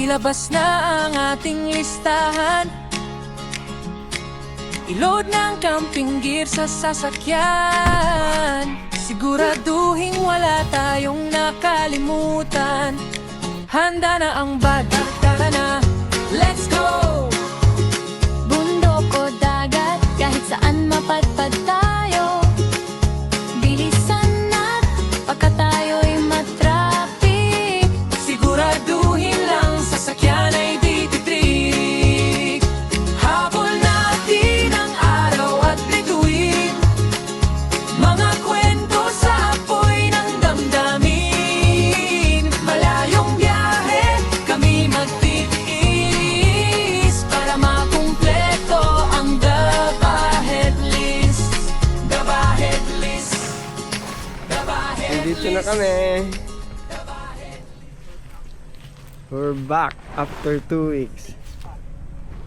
ilabas na ang ating listahan. I-load ng camping gear sa sasakyan. Siguraduhin wala tayong nakalimutan. Handa na ang bag, tara na, let's go! Bundok o dagat, kahit saan mapadpad tayo. Bilisan na, pagka tayo'y matraffic. Siguraduhin lang sasakyan ay di titrik. Habol natin ang araw at bituin, mga kwento sa apoy ng damdamin. Malayong biyahe kami magtitiis para makumpleto ang The Bucket List. The Bucket List. The Bucket Dito na kami. We're back after 2 weeks.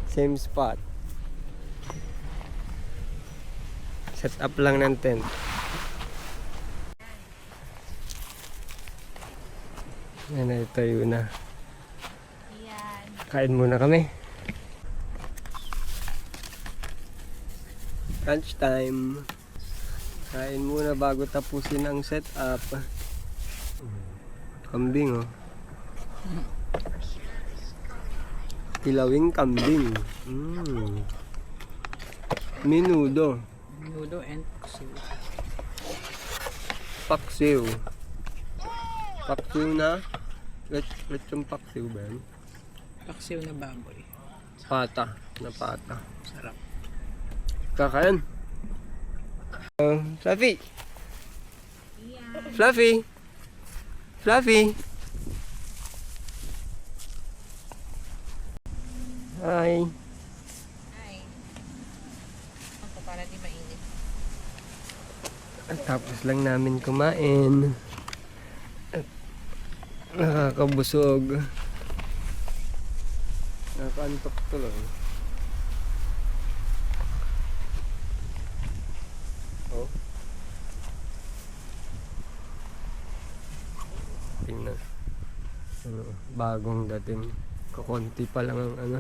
Same spot. Set up lang ng tent. Yan na, tayo na. Kain muna kami. Lunch time. Kain muna bago tapusin ang setup. Kambing oh. Kilawing kambing. Menudo. Menudo and paksiw. Paksiw. Paksiw na. Lechong paksiw ba yan? Paksiw na baboy. Pata. Na pata. Sarap. Kakain. Fluffy. Fluffy. Fluffy. Hi. Hi. Ako para di mainit. At tapos lang namin kumain. At nakakabusog. Nakaantok tuloy. Oh. Tingnan. Ano, bagong dating. Kukunti pa lang ang ano.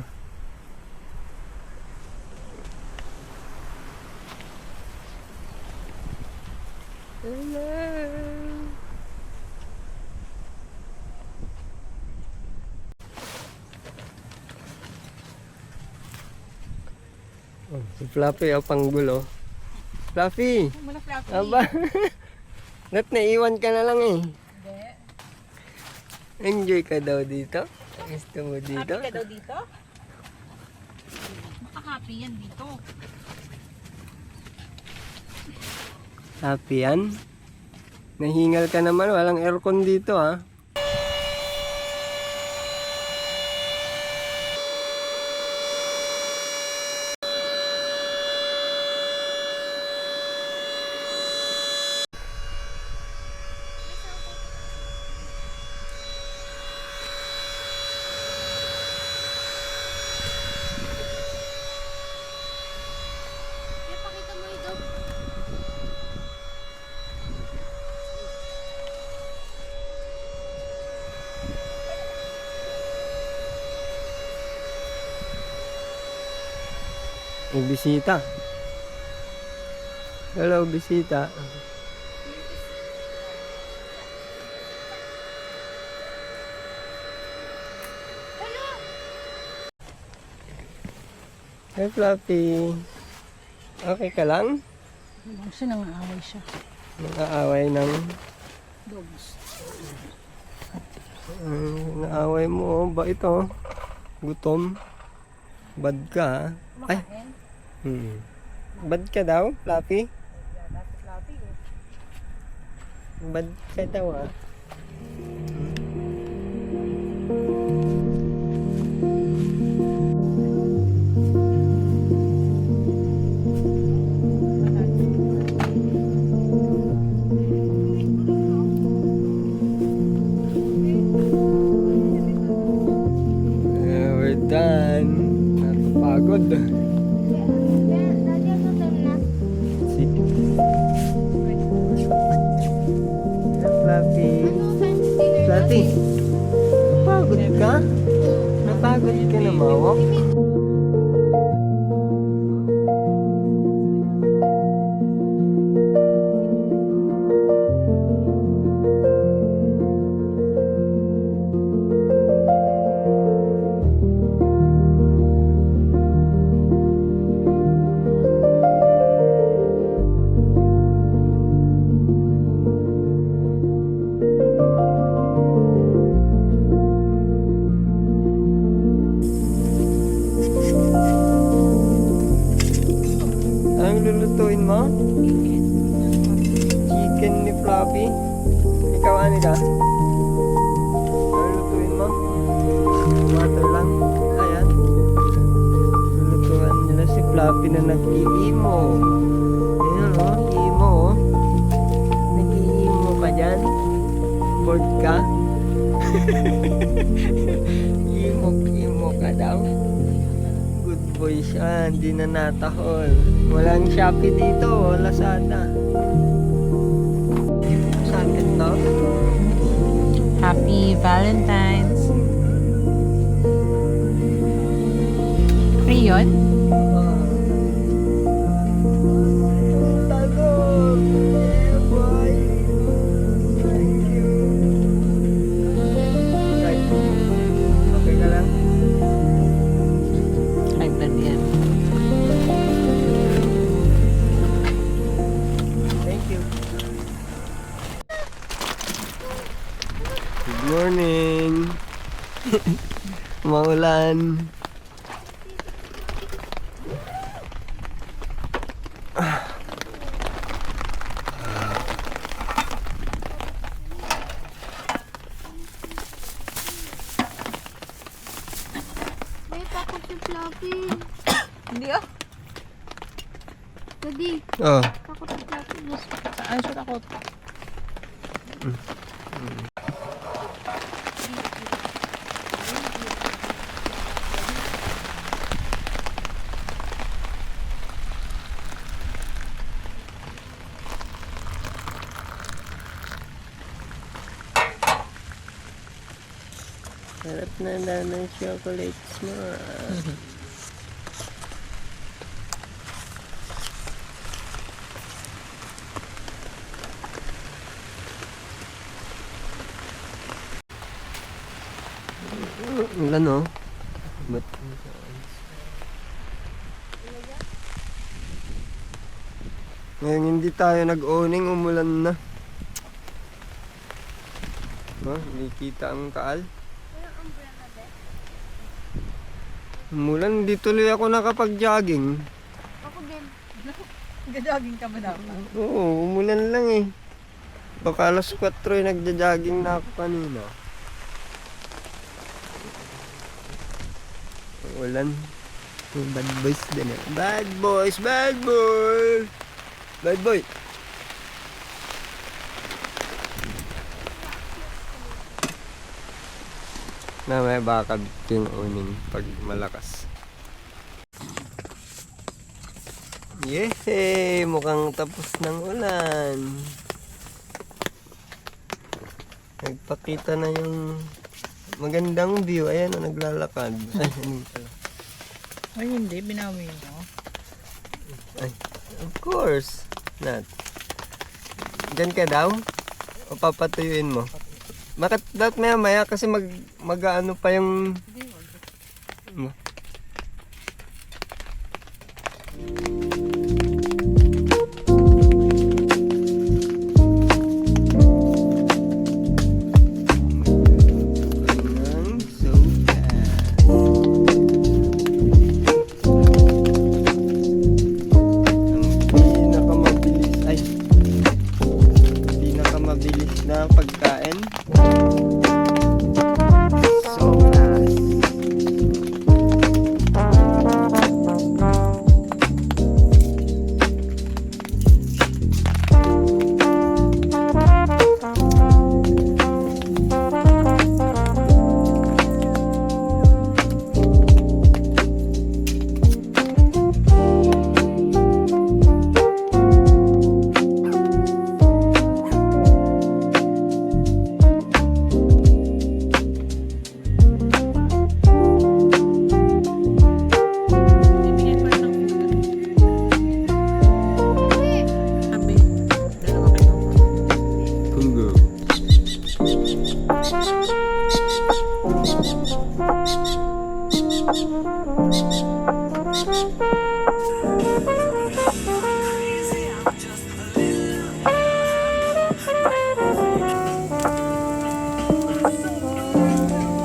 Hello. Oh, si Fluffy ang panggulo. Fluffy! Muna Fluffy. Aba! Not naiwan ka na lang eh. Hindi. Enjoy ka daw dito? Gusto mo dito? Happy ka daw dito? Maka-happy yan dito. Happy yan? Nahingal ka naman, walang aircon dito ha. Pakita mo ito. May bisita. Hello, bisita. Hey, Fluffy. Okay ka lang? Kasi nangaaway siya. Nang-aaway ng... Dogs. Naaway mo, oh. Ba ito? Gutom. Bad ka, ha? Ay. Bad ka daw, Fluffy? Bad ka daw, ha? We're done. Nakapagod. Fluffy. Fluffy. Pagod ka? Napagod ka na, Mawak. Anong lulutuin mo? Chicken ni Fluffy? Ikaw, ano ka? Anong lulutuin mo? Water lang? Ayan. Lulutuan nila si Fluffy na nag-iimo. Ayan o, imo o. Nag-iimo ka dyan? Bored ka? Imo ka daw? Good boy siya, hindi na natahol. Walang Shopee dito, Lazada. Sa akin to? Happy Valentine's. Free yun? Tagog! Yeah, boy! Thank you. Okay ka lang? High blood yan. Thank you. Good morning. Maulan. May takot si Fluffy. Hindi oh. Daddy, Oh, takot si Fluffy. Saan siya takot? sarap na ng chocolates mo. Ulan oh. Ba't? Ngayon hindi tayo nag-owning, umulan na. Oh, hindi kita ang kaal. Umulan, hindi tuloy ako nakapag-jogging. Ako din. Gajaging ka ba dapat? Oo, umulan lang eh. Baka alas 4 eh, nagja-jogging na ako kanina. Ulan. Yung bad boys din eh. Bad boys, bad boy! Bad boy! Na may bakal yung uning pag malakas. Yehey! Mukhang tapos ng ulan. Nagpakita na yung magandang view. Ayan o, naglalakad. Ay, ano pala. Ay hindi, binawi mo. Ay, of course. Not. Diyan ka daw? O papatuyuin mo? Bakit dapat maya kasi mag-ano pa yung... Ano? Ng sofa. Pinakamabilis na pagkain. Sopas.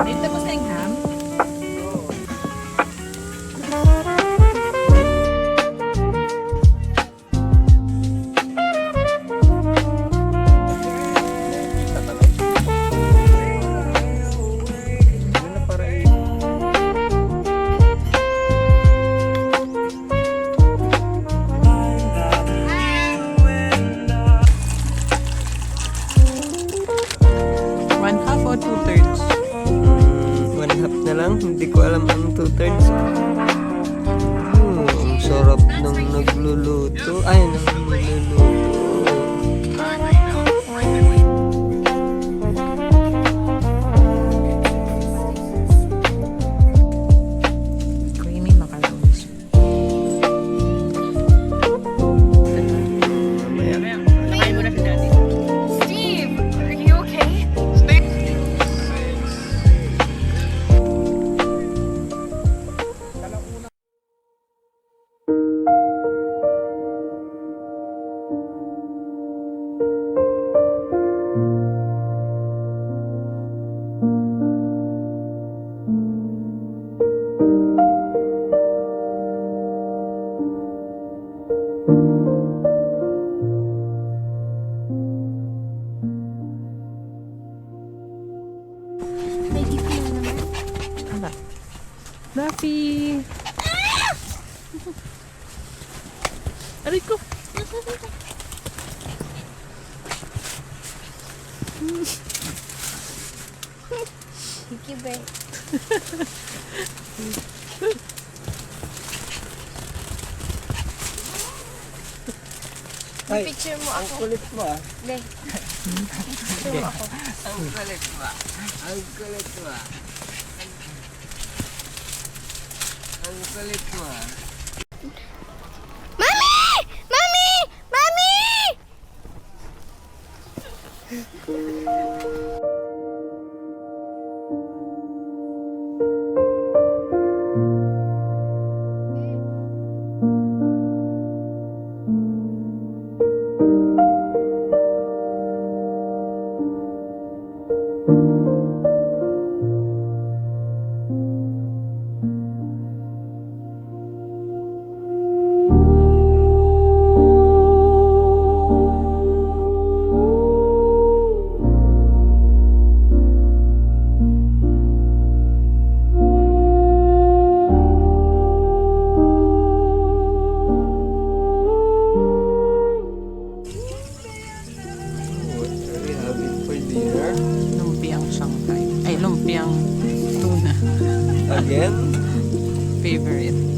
Dito tapos na yung ham? Yun na para One half or two-thirds? one half na lang. Hindi ko alam ang two-thirds. Ang sarap ng nagluluto. Ay, ng niluluto. Creamy macarons. Mamaya. Kain mo na si Daddy. Steve, are you okay? May gift na naman. Aba. Daffy! Aray ko! Thank you, babe. Ay, Picture mo ang ako. kulit mo ah. Be. Picture mo ako. Ang kulit mo ah. Ang kulit mo ah. Ang kulit mo ah. Mami! Mami! Mami! What are we having for dinner? Lumpiang Shanghai. Ay, lumpiang tuna. Again? Favorite.